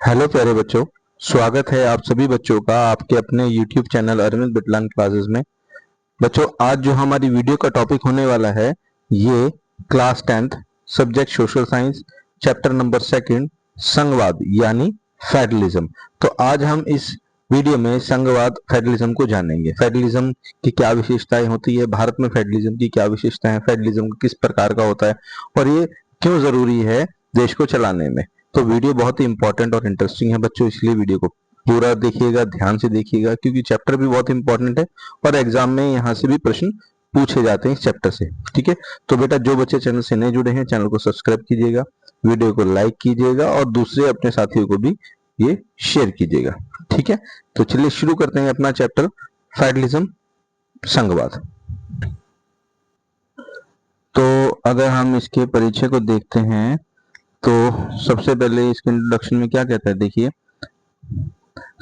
Hello प्यारे बच्चों। स्वागत है आप सभी बच्चों का आपके अपने YouTube चैनल अरविंद बिटलान क्लासेस में। बच्चों, आज जो हमारी वीडियो का टॉपिक होने वाला है ये class 10th subject social science chapter number second संघवाद यानी फेडरलिज्म। तो आज हम इस वीडियो में संघवाद फेडरलिज्म को जानेंगे। फेडरलिज्म की क्या विशेषताएं होती है, भारत में फेडरलिज्म की क्या विशेषताएं, फेडरलिज्म किस प्रकार का होता है और ये क्यों जरूरी है देश को चलाने में। तो वीडियो बहुत ही इंपॉर्टेंट और इंटरेस्टिंग है बच्चों, इसलिए वीडियो को पूरा देखिएगा, ध्यान से देखिएगा, क्योंकि चैप्टर भी बहुत इंपॉर्टेंट है और एग्जाम में यहाँ से भी प्रश्न पूछे जाते हैं इस चैप्टर से। ठीक है, तो बेटा जो बच्चे चैनल से नए जुड़े हैं चैनल को सब्सक्राइब कीजिएगा, वीडियो को लाइक कीजिएगा और दूसरे अपने साथियों को भी ये शेयर कीजिएगा। ठीक है, तो चलिए शुरू करते हैं अपना चैप्टर फेडरलिज्म संघवाद। तो अगर हम इसके परिचय को देखते हैं तो सबसे पहले इसके इंट्रोडक्शन में क्या कहता है, देखिए,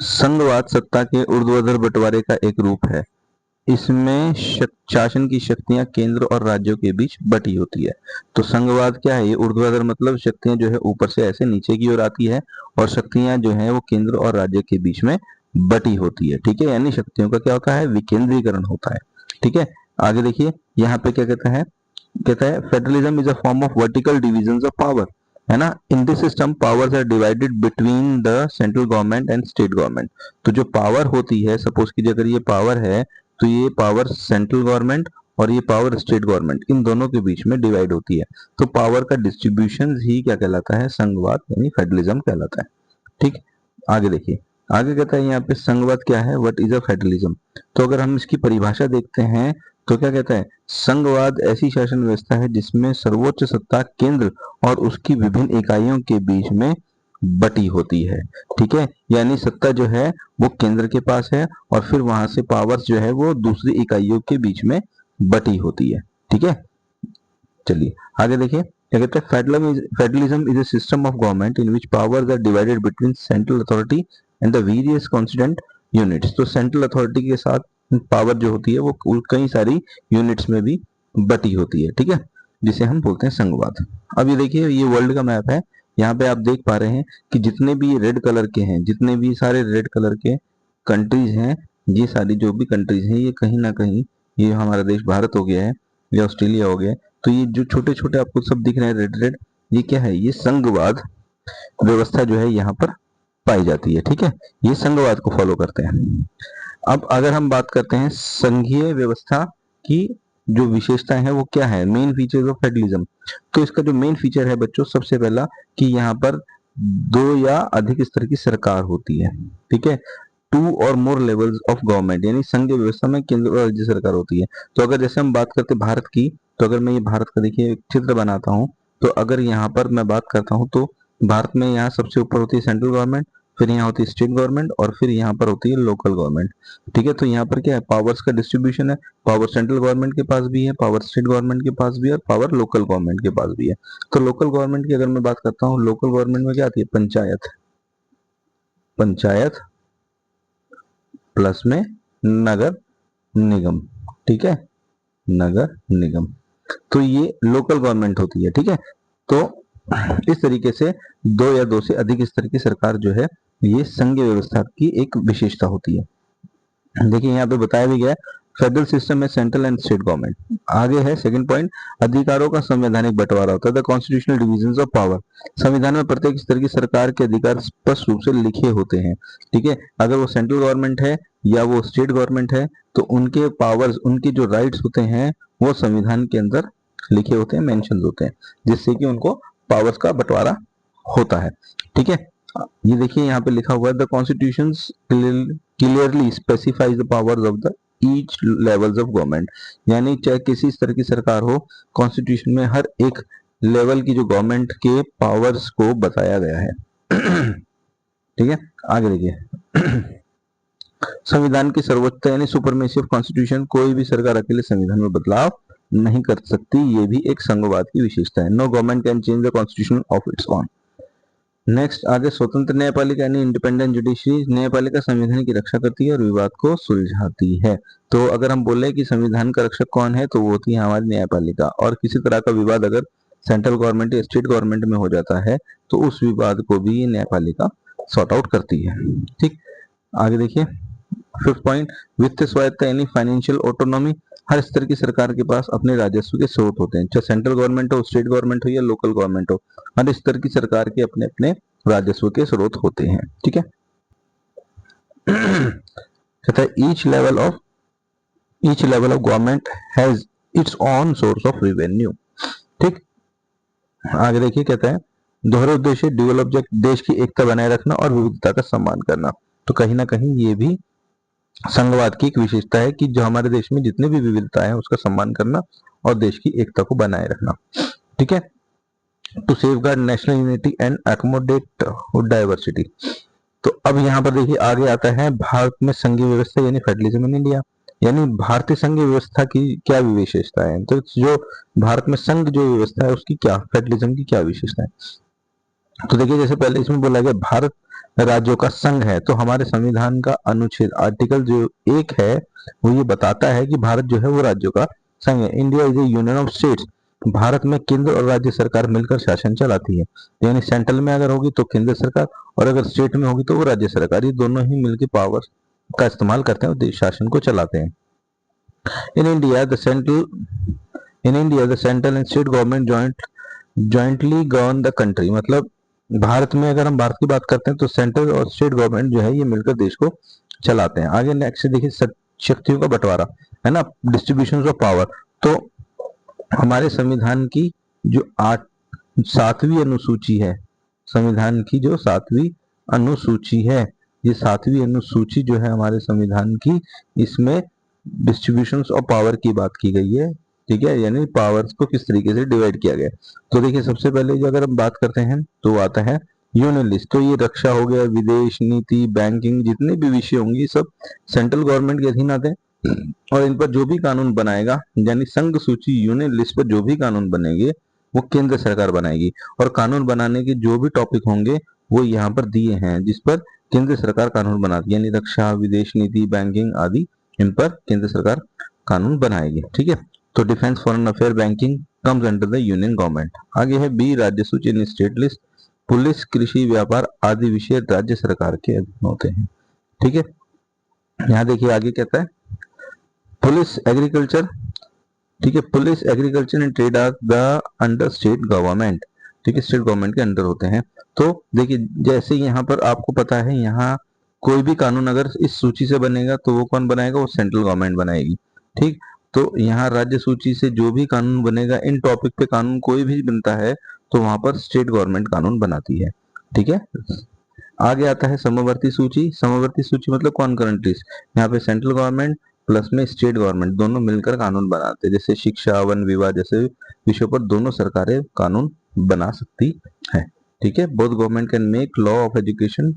संघवाद सत्ता के ऊर्ध्वाधर बंटवारे का एक रूप है। इसमें शासन की शक्तियां केंद्र और राज्यों के बीच बटी होती है। तो संघवाद क्या है, ये ऊर्ध्वाधर मतलब शक्तियां जो है ऊपर से ऐसे नीचे की ओर आती है और शक्तियां जो है वो केंद्र और राज्य के बीच में बटी होती है। ठीक है, यानी शक्तियों का क्या होता है, विकेंद्रीकरण होता है। ठीक है, आगे देखिए यहाँ पे क्या कहता है federalism is a form of vertical division of power, है ना। In this system powers are divided between the central government and state government. तो जो पावर होती है, सपोज कीजिए अगर ये पावर है तो ये पावर सेंट्रल गवर्नमेंट और ये पावर स्टेट गवर्नमेंट, इन दोनों के बीच में डिवाइड होती है। तो पावर का डिस्ट्रीब्यूशन ही क्या कहलाता है, संघवाद यानी फेडरलिज्म कहलाता है। ठीक, आगे देखिए, आगे कहता है यहाँ पे संघवाद क्या है, व्हाट इज अ फेडरलिज्म। तो अगर हम इसकी परिभाषा देखते हैं तो क्या कहता है, संघवाद ऐसी शासन व्यवस्था है जिसमें सर्वोच्च सत्ता केंद्र और उसकी विभिन्न इकाइयों के बीच में बटी होती है। ठीक है, यानी सत्ता जो है वो केंद्र के पास है और फिर वहां से पावर्स जो है वो दूसरी इकाइयों के बीच में बटी होती है। ठीक है, चलिए आगे देखिए क्या कहते हैं, federalism is a system of government in which powers are divided between central authority and the various constituent units. तो सेंट्रल अथॉरिटी के साथ पावर जो होती है वो कई सारी यूनिट्स में भी बटी होती है। ठीक है, जिसे हम बोलते हैं संघवाद। अब ये देखिए, ये वर्ल्ड का मैप है। यहाँ पे आप देख पा रहे हैं कि जितने भी रेड कलर के हैं, जितने भी सारे रेड कलर के कंट्रीज हैं, ये सारी जो भी कंट्रीज हैं ये कहीं ना कहीं, ये हमारा देश भारत हो गया है या ऑस्ट्रेलिया हो गया है, तो ये जो छोटे छोटे आपको सब दिख रहे हैं रेड रेड, ये क्या है, ये संघवाद व्यवस्था जो है यहाँ पर पाई जाती है। ठीक है, ये संघवाद को फॉलो करते हैं। अब अगर हम बात करते हैं संघीय व्यवस्था की जो विशेषताएं हैं वो क्या है, मेन फीचर्स ऑफ फेडरलिज्म। तो इसका जो मेन फीचर है बच्चों, सबसे पहला कि यहाँ पर दो या अधिक स्तर की सरकार होती है। ठीक है, टू और मोर लेवल्स ऑफ गवर्नमेंट, यानी संघीय व्यवस्था में केंद्र और राज्य सरकार होती है। तो अगर जैसे हम बात करते हैं भारत की, तो अगर मैं ये भारत का देखिए एक चित्र बनाता हूँ, तो अगर यहाँ पर मैं बात करता हूँ तो भारत में यहाँ सबसे ऊपर होती है सेंट्रल गवर्नमेंट, फिर यहाँ होती है स्टेट गवर्नमेंट और फिर यहाँ पर होती है लोकल गवर्नमेंट। ठीक है, तो यहाँ पर क्या है, पावर्स का डिस्ट्रीब्यूशन है, पावर सेंट्रल गवर्नमेंट के पास भी है, पावर स्टेट गवर्नमेंट के पास भी है और पावर लोकल गवर्नमेंट के पास भी है। तो लोकल गवर्नमेंट की अगर मैं बात करता हूँ, लोकल गवर्नमेंट में क्या आती है, पंचायत, पंचायत प्लस में नगर निगम। ठीक है, नगर निगम, तो ये लोकल गवर्नमेंट होती है। ठीक है, तो इस तरीके से दो या दो से अधिक स्तर की सरकार जो है ये संघीय व्यवस्था की एक विशेषता होती है। देखिए यहाँ पे बताया भी गया है, फेडरल सिस्टम में सेंट्रल एंड स्टेट गवर्नमेंट। आगे है सेकंड पॉइंट, अधिकारों का संवैधानिक बंटवारा होता है, the constitutional division of power. संविधान में प्रत्येक स्तर की सरकार के अधिकार स्पष्ट रूप से लिखे होते हैं। ठीक है, अगर वो सेंट्रल गवर्नमेंट है या वो स्टेट गवर्नमेंट है तो उनके पावर्स, उनके जो राइट्स होते हैं वो संविधान के अंदर लिखे होते हैं, मेंशन होते हैं, जिससे कि उनको पावर्स का बंटवारा होता है। ठीक है, ये देखिए यहाँ पे लिखा हुआ है, the constitution clearly specifies the powers of the each levels of government. यानी चाहे किसी स्तर की सरकार हो, कॉन्स्टिट्यूशन में हर एक लेवल की जो गवर्नमेंट के पावर्स को बताया गया है। ठीक है, आगे देखिए, संविधान की सर्वोच्चता यानी सुपरमेसी ऑफ कॉन्स्टिट्यूशन, कोई भी सरकार अकेले संविधान में बदलाव नहीं कर सकती, ये भी एक संघवाद की विशेषता है। No government can change the constitution of its own. Next आगे, स्वतंत्र न्यायपालिका यानी इंडिपेंडेंट जुडिशरी। न्यायपालिका संविधान की रक्षा करती है और विवाद को सुलझाती है। तो अगर हम बोले कि संविधान का रक्षक कौन है तो वो होती है हमारी न्यायपालिका, और किसी तरह का विवाद अगर सेंट्रल गवर्नमेंट या स्टेट गवर्नमेंट में हो जाता है तो उस विवाद को भी ये न्यायपालिका सॉर्ट आउट करती है। ठीक, आगे देखिए 5th पॉइंट, वित्तीय स्वायत्तता यानी फाइनेंशियल ऑटोनॉमी। हर स्तर की सरकार के पास अपने राजस्व के स्रोत होते हैं, चाहे सेंट्रल गवर्नमेंट हो, स्टेट गवर्नमेंट हो या लोकल गवर्नमेंट हो, हर स्तर की सरकार के अपने अपने राजस्व के स्रोत होते हैं। ठीक है कहता है each level of government has its own source of revenue. ठीक, आगे देखिए कहता है दोहरे उद्देश्य ड्यूअल ऑब्जेक्ट, देश की एकता बनाए रखना और विविधता का सम्मान करना। तो कहीं ना कहीं ये भी संघवाद की एक विशेषता है कि जो हमारे देश में जितने भी विविधता है उसका सम्मान करना और देश की एकता को बनाए रखना। ठीक है, to safeguard national unity and accommodate diversity. तो अब यहाँ पर देखिए आगे आता है भारत में संघीय व्यवस्था यानी फेडरलिज्म इन इंडिया, यानी भारतीय संघीय व्यवस्था की क्या विशेषता है। तो जो भारत में संघ जो व्यवस्था है उसकी क्या, फेडरलिज्म की क्या विशेषता है। तो देखिए जैसे पहले इसमें बोला गया भारत राज्यों का संघ है, तो हमारे संविधान का अनुच्छेद आर्टिकल जो 1 है वो ये बताता है कि भारत जो है वो राज्यों का संघ है। India is A union of states, Bharat में केंद्र और राज्य सरकार मिलकर शासन चलाती है, यानी सेंट्रल में अगर होगी तो केंद्र सरकार और अगर स्टेट में होगी तो वो राज्य सरकार, ये दोनों ही मिलकर पावर का इस्तेमाल करते हैं और देश शासन को चलाते हैं। In India the central and state government jointly govern the country, मतलब भारत में अगर हम भारत की बात करते हैं तो सेंट्रल और स्टेट गवर्नमेंट जो है ये मिलकर देश को चलाते हैं। आगे नेक्स्ट देखिए शक्तियों का बंटवारा है ना, डिस्ट्रीब्यूशन ऑफ पावर। तो हमारे संविधान की जो 7वीं अनुसूची है, संविधान की जो 7वीं अनुसूची है, ये 7वीं अनुसूची जो है हमारे संविधान की, इसमें डिस्ट्रीब्यूशन ऑफ पावर की बात की गई है। ठीक है, यानी पावर्स को किस तरीके से डिवाइड किया गया। तो देखिए सबसे पहले जो अगर हम बात करते हैं तो आता है यूनियन लिस्ट। तो ये रक्षा हो गया, विदेश नीति, बैंकिंग, जितने भी विषय होंगे सब सेंट्रल गवर्नमेंट के अधीन आते हैं और इन पर जो भी कानून बनाएगा, यानी संघ सूची यूनियन लिस्ट पर जो भी कानून बनेंगे वो केंद्र सरकार बनाएगी और कानून बनाने के जो भी टॉपिक होंगे वो यहाँ पर दिए हैं जिस पर केंद्र सरकार कानून बनाती है, यानी रक्षा, विदेश नीति, बैंकिंग आदि इन पर केंद्र सरकार कानून बनाएगी। ठीक है, तो defence, foreign affair, banking comes under the union government. आगे है बी राज्य सूची इन स्टेट लिस्ट, पुलिस, कृषि, व्यापार आदि विषय राज्य सरकार के अधीन होते हैं। ठीक है, यहाँ देखिए आगे कहता है पुलिस, एग्रीकल्चर। ठीक है, police, agriculture and trade are the under state government. ठीक है, स्टेट गवर्नमेंट के अंडर होते हैं। तो देखिए जैसे यहाँ पर आपको पता है यहाँ कोई भी कानून अगर इस सूची से बनेगा तो वो कौन बनाएगा, वो सेंट्रल गवर्नमेंट बनाएगी। ठीक, तो यहाँ राज्य सूची से जो भी कानून बनेगा, इन टॉपिक पे कानून कोई भी बनता है तो वहां पर स्टेट गवर्नमेंट कानून बनाती है। ठीक है, आगे आता है समवर्ती सूची। समवर्ती सूची मतलब कॉन्करेंट लिस्ट, यहाँ पे सेंट्रल गवर्नमेंट प्लस में स्टेट गवर्नमेंट दोनों मिलकर कानून बनाते हैं। जैसे शिक्षा, वन विवाह जैसे विषयों पर दोनों सरकारें कानून बना सकती है। ठीक है, both government can make law of education,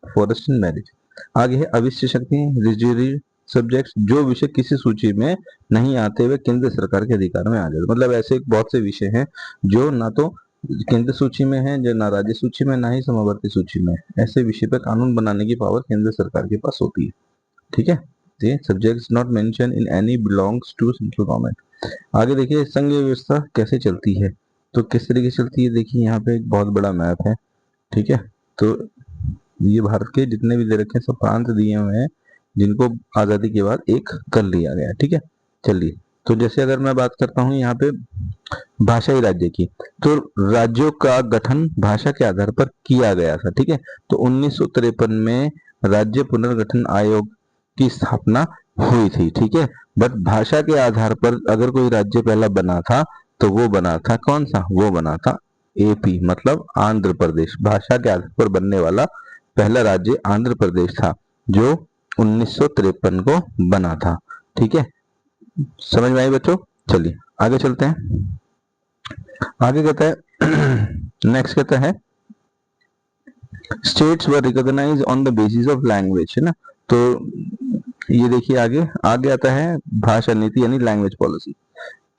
forest and marriage. आगे है अविष्य शक्ति, रिजर्व सब्जेक्ट्स, जो विषय किसी सूची में नहीं आते हुए केंद्र सरकार के अधिकार में आ जाते। मतलब ऐसे बहुत से विषय हैं जो ना तो केंद्र सूची में है, जो ना राज्य सूची में, ना ही समवर्ती सूची में। ऐसे विषय पर कानून बनाने की पावर केंद्र सरकार के पास होती है। ठीक है, subjects not mention in any belongs to central government. आगे देखिए संघ व्यवस्था कैसे चलती है, तो किस तरीके से चलती है। देखिए यहाँ पे एक बहुत बड़ा मैप है। ठीक है, तो ये भारत के जितने भी दे रखे हैं सब प्रांत दिए हुए हैं जिनको आजादी के बाद एक कर लिया गया। ठीक है, चलिए तो जैसे अगर मैं बात करता हूँ यहाँ पे भाषाई राज्य की, तो राज्यों का गठन भाषा के आधार पर किया गया था। ठीक है, तो 1953 में राज्य पुनर्गठन आयोग की स्थापना हुई थी। ठीक है, बट भाषा के आधार पर अगर कोई राज्य पहला बना था तो वो बना था कौन सा, वो बना था एपी, मतलब आंध्र प्रदेश। भाषा के आधार पर बनने वाला पहला राज्य आंध्र प्रदेश था जो 1953 को बना था। ठीक है, समझ में आई बच्चों। चलिए आगे चलते हैं। आगे कहता है नेक्स्ट कहता है states were recognised on the basis of language, है ना। तो ये देखिए आगे आगे आता है भाषा नीति यानी लैंग्वेज पॉलिसी।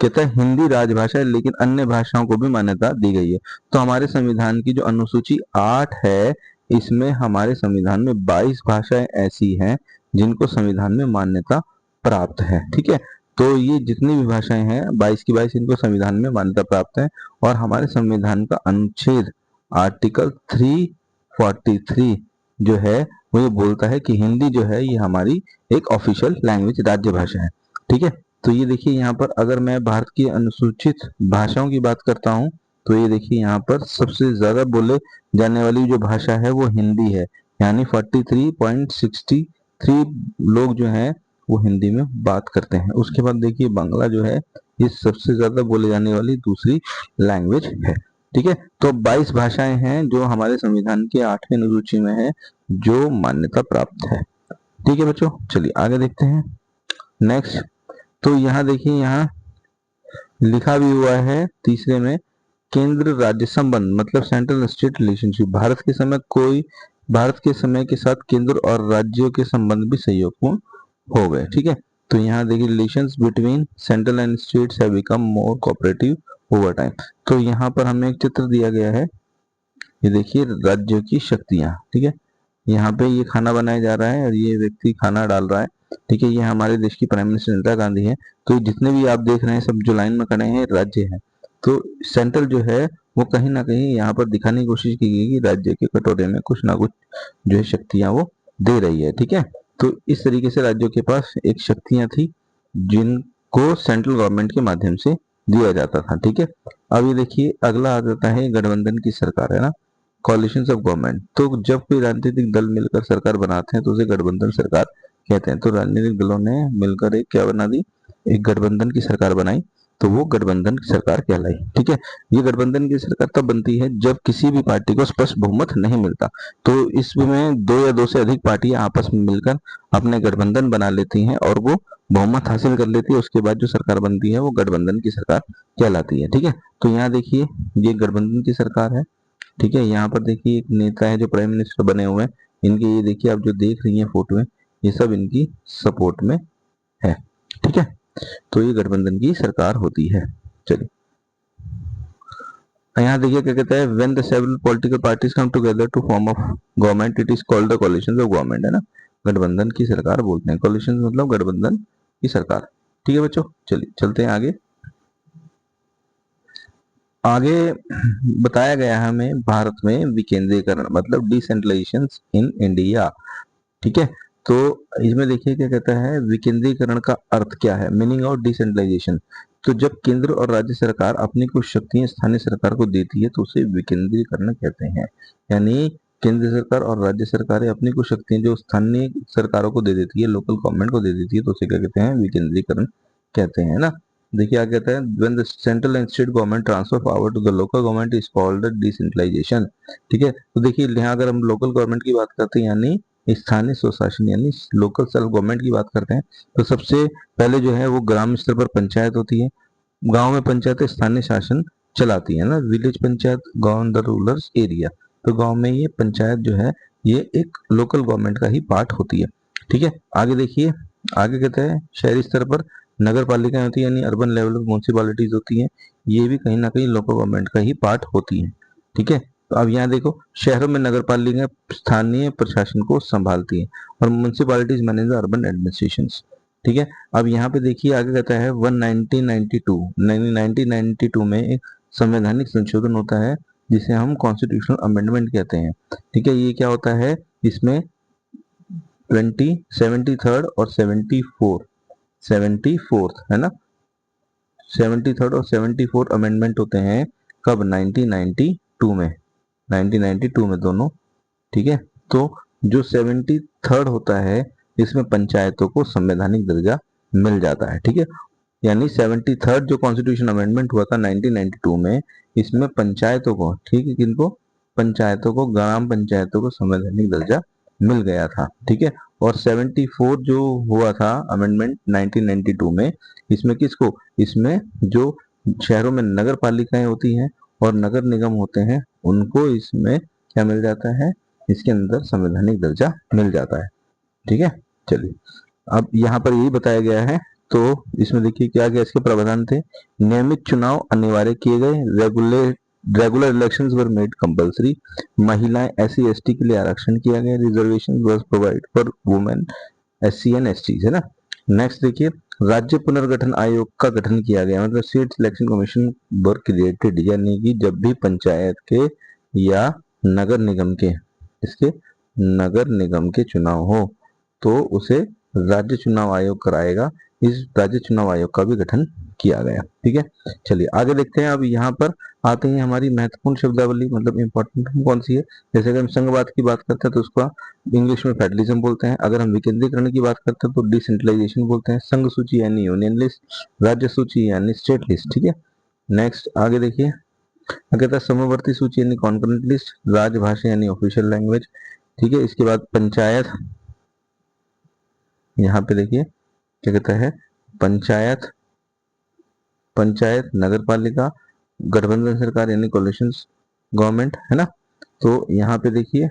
कहता है हिंदी राजभाषा है लेकिन अन्य भाषाओं को भी मान्यता दी गई है। तो हमारे संविधान की जो अनुसूची 8 है इसमें हमारे संविधान में 22 भाषाएं ऐसी हैं जिनको संविधान में मान्यता प्राप्त है। ठीक है, तो ये जितनी भी भाषाएं हैं 22 की 22 इनको संविधान में मान्यता प्राप्त है। और हमारे संविधान का अनुच्छेद आर्टिकल 343 जो है वो ये बोलता है कि हिंदी जो है ये हमारी एक ऑफिशियल लैंग्वेज, राज्य भाषा है। ठीक है, तो ये देखिए यहाँ पर अगर मैं भारत की अनुसूचित भाषाओं की बात करता हूँ तो ये देखिए यहाँ पर सबसे ज्यादा बोले जाने वाली जो भाषा है वो हिंदी है, यानी 43.63 लोग जो हैं वो हिंदी में बात करते हैं। उसके बाद देखिए बांग्ला जो है ये सबसे ज्यादा बोले जाने वाली दूसरी लैंग्वेज है। ठीक है, तो 22 भाषाएं हैं जो हमारे संविधान के 8वें अनुसूची में है, जो मान्यता प्राप्त है। ठीक है बच्चों, चलिए आगे देखते हैं नेक्स्ट। तो यहाँ देखिए, यहाँ लिखा भी हुआ है तीसरे में, केंद्र राज्य संबंध मतलब सेंट्रल स्टेट रिलेशनशिप। भारत के समय के साथ केंद्र और राज्यों के संबंध भी सहयोगपूर्ण हो गए। ठीक है, तो यहाँ देखिए relations between central and states have become more cooperative over time. तो यहाँ पर हमें एक चित्र दिया गया है, ये देखिए राज्यों की शक्तियां। ठीक है, यहाँ पे ये खाना बनाया जा रहा है और ये व्यक्ति खाना डाल रहा है। ठीक है, ये हमारे देश की प्राइम मिनिस्टर इंदिरा गांधी है। तो जितने भी आप देख रहे हैं सब जो लाइन में खड़े हैं राज्य हैं। तो सेंट्रल जो है वो कहीं ना कहीं यहाँ पर दिखाने की कोशिश की गई कि राज्य के कटोरे में कुछ ना कुछ जो है शक्तियां वो दे रही है। ठीक है, तो इस तरीके से राज्यों के पास एक शक्तियां थी जिनको सेंट्रल गवर्नमेंट के माध्यम से दिया जाता था। ठीक है, अब ये देखिए अगला आ जाता है गठबंधन की सरकार, है ना, कॉलिशन ऑफ गवर्नमेंट। तो जब कोई राजनीतिक दल मिलकर सरकार बनाते हैं तो उसे गठबंधन सरकार कहते हैं। तो राजनीतिक दलों ने मिलकर एक क्या बना दी, एक गठबंधन की सरकार बनाई, तो वो गठबंधन की सरकार कहलाई। ठीक है, ये गठबंधन की सरकार तब बनती है जब किसी भी पार्टी को स्पष्ट बहुमत नहीं मिलता। तो इसमें दो या दो से अधिक पार्टियां आपस में मिलकर अपने गठबंधन बना लेती हैं और वो बहुमत हासिल कर लेती है। उसके बाद जो सरकार बनती है वो गठबंधन की सरकार कहलाती है। ठीक है, तो यहाँ देखिए ये गठबंधन की सरकार है। ठीक है, यहाँ पर देखिए एक नेता है जो प्राइम मिनिस्टर बने हुए हैं, इनके ये देखिए आप जो देख रही हैं फोटो में, ये सब इनकी सपोर्ट में है। ठीक है, तो ये गठबंधन की सरकार होती है। चलिए यहाँ देखिए क्या कहता है, when the several political parties come together to form of government it is called the coalition of government, है ना, गठबंधन की सरकार बोलते हैं। कोलिशन मतलब गठबंधन की सरकार। ठीक है बच्चों, चलिए चलते हैं आगे। आगे बताया गया है हमें भारत में विकेंद्रीकरण मतलब डिसेंट्रलाइजेशन इन इंडिया। ठीक है, तो इसमें देखिए क्या कहता है, विकेंद्रीकरण का अर्थ क्या है, मीनिंग ऑफ डिसेंट्रलाइजेशन। तो जब केंद्र और राज्य सरकार अपनी कुछ शक्तियां स्थानीय सरकार को देती है तो उसे विकेंद्रीकरण कहते हैं। यानी केंद्र सरकार और राज्य सरकारें अपनी कुछ शक्तियां जो स्थानीय सरकारों को दे देती है, लोकल गवर्नमेंट को दे देती है, तो उसे क्या कहते हैं, विकेंद्रीकरण कहते हैं ना। देखिए क्या कहता है, when the central and state government transfer power to the local government is called decentralisation. ठीक है, तो देखिए यहाँ अगर हम लोकल गवर्नमेंट की बात करते हैं यानी स्थानीय स्वशासन यानी लोकल सेल्फ गवर्नमेंट की बात करते हैं, तो सबसे पहले जो है वो ग्राम स्तर पर पंचायत होती है। गांव में पंचायत स्थानीय शासन चलाती है ना, विलेज पंचायत गांव द रूरल एरिया। तो गांव में ये पंचायत जो है ये एक लोकल गवर्नमेंट का ही पार्ट होती है। ठीक है, आगे देखिए, आगे कहते हैं शहरी स्तर पर नगर पालिकाएं होती है यानी अर्बन लेवल म्यूनसिपालिटीज होती हैं, ये भी कहीं ना कहीं लोकल गवर्नमेंट का ही पार्ट होती है। ठीक है, तो अब यहाँ देखो शहरों में नगर पालिका स्थानीय प्रशासन को संभालती है और municipalities manage the urban administration. ठीक है, अब यहाँ पे देखिए आगे कहता है 1992 में एक संवैधानिक संशोधन होता है जिसे हम कॉन्स्टिट्यूशनल अमेंडमेंट कहते हैं। ठीक है, ये क्या होता है, इसमें 73rd और 74th है ना, 73rd और 74th अमेंडमेंट होते हैं कब, 1992 में दोनों। ठीक है, तो जो 73rd होता है इसमें पंचायतों को संवैधानिक दर्जा मिल जाता है। ठीक है, यानी 73rd जो कॉन्स्टिट्यूशन अमेंडमेंट हुआ था 1992 में, इसमें पंचायतों को, ठीक है, किनको, पंचायतों को, ग्राम पंचायतों को संवैधानिक दर्जा मिल गया था। ठीक है, और 74 जो हुआ था अमेंडमेंट 1992 में, इसमें किसको, इसमें जो शहरों में नगर पालिकाएं होती हैं और नगर निगम होते हैं उनको इसमें क्या मिल जाता है, इसके अंदर संवैधानिक दर्जा मिल जाता है। ठीक है, चलिए अब यहाँ पर यही बताया गया है। तो इसमें देखिए क्या क्या इसके प्रावधान थे, नियमित चुनाव अनिवार्य किए गए, regular elections were made compulsory, महिलाएं SC ST के लिए आरक्षण किया गया, reservation was provide for women SC and ST, है ना। नेक्स्ट देखिए, राज्य पुनर्गठन आयोग का गठन किया गया, मतलब स्टेट सिलेक्शन कमीशन वर क्रिएटेड, यानी कि जब भी पंचायत के या नगर निगम के इसके नगर निगम के चुनाव हो तो उसे राज्य चुनाव आयोग कराएगा। इस राज्य चुनाव आयोग का भी गठन किया गया। ठीक है, चलिए आगे देखते हैं। अब यहाँ पर आते हैं हमारी महत्वपूर्ण शब्दावली, मतलब इंपॉर्टेंट कौन सी है। जैसे अगर हम संघवाद की बात करते हैं तो उसका इंग्लिश में फेडरलिज्म बोलते हैं। अगर हम विकेंद्रीकरण की बात करते हैं तो डिसेंट्रलाइजेशन बोलते हैं। संघ सूची यानी यूनियन लिस्ट, राज्य सूची यानी स्टेट लिस्ट। ठीक है, नेक्स्ट आगे देखिए, कहता है समवर्ती सूची यानी कॉन्करेंट लिस्ट, राजभाषा यानी ऑफिशियल लैंग्वेज। ठीक है, इसके बाद पंचायत, यहाँ पे देखिए क्या कहता है, पंचायत, पंचायत, नगर पालिका, गठबंधन सरकार यानी कोलिशन गवर्नमेंट, है ना। तो यहाँ पे देखिए,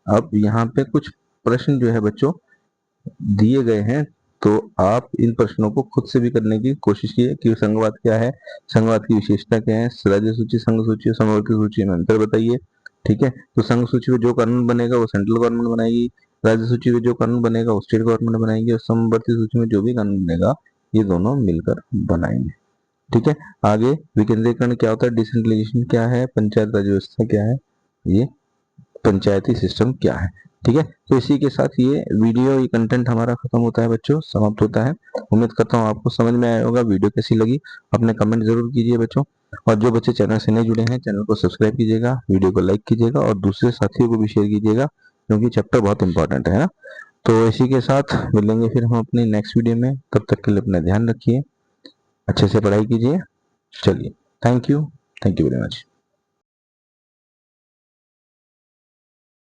अब यहाँ पे कुछ प्रश्न जो है बच्चों दिए गए हैं, तो आप इन प्रश्नों को खुद से भी करने की कोशिश कीजिए कि संघवाद क्या है, संघवाद की विशेषता क्या है, राज्य सूची, संघ सूची और समवर्ती सूची में अंतर बताइए। ठीक है, तो संघ सूची में जो कानून बनेगा वो सेंट्रल गवर्नमेंट बनाएगी, राज्य सूची में जो कानून बनेगा वो स्टेट गवर्नमेंट बनाएगी, और समवर्ती सूची में जो भी कानून बनेगा ये दोनों मिलकर बनाएंगे। ठीक है, आगे विकेंद्रीकरण क्या होता है, डिसेंट्रलाइजेशन क्या है, पंचायत राज व्यवस्था क्या है, ये पंचायती सिस्टम क्या है। ठीक है, तो इसी के साथ ये वीडियो, ये कंटेंट हमारा खत्म होता है बच्चों, समाप्त होता है। उम्मीद करता हूँ आपको समझ में आया होगा। वीडियो कैसी लगी अपने कमेंट जरूर कीजिए बच्चों, और जो बच्चे चैनल से नहीं जुड़े हैं चैनल को सब्सक्राइब कीजिएगा, वीडियो को लाइक कीजिएगा और दूसरे साथियों को भी शेयर कीजिएगा, क्योंकि चैप्टर बहुत इंपॉर्टेंट है ना। तो इसी के साथ मिलेंगे फिर हम अपने नेक्स्ट वीडियो में, तब तक के लिए अपना ध्यान रखिए, अच्छे से पढ़ाई कीजिए। चलिए, थैंक यू वेरी मच।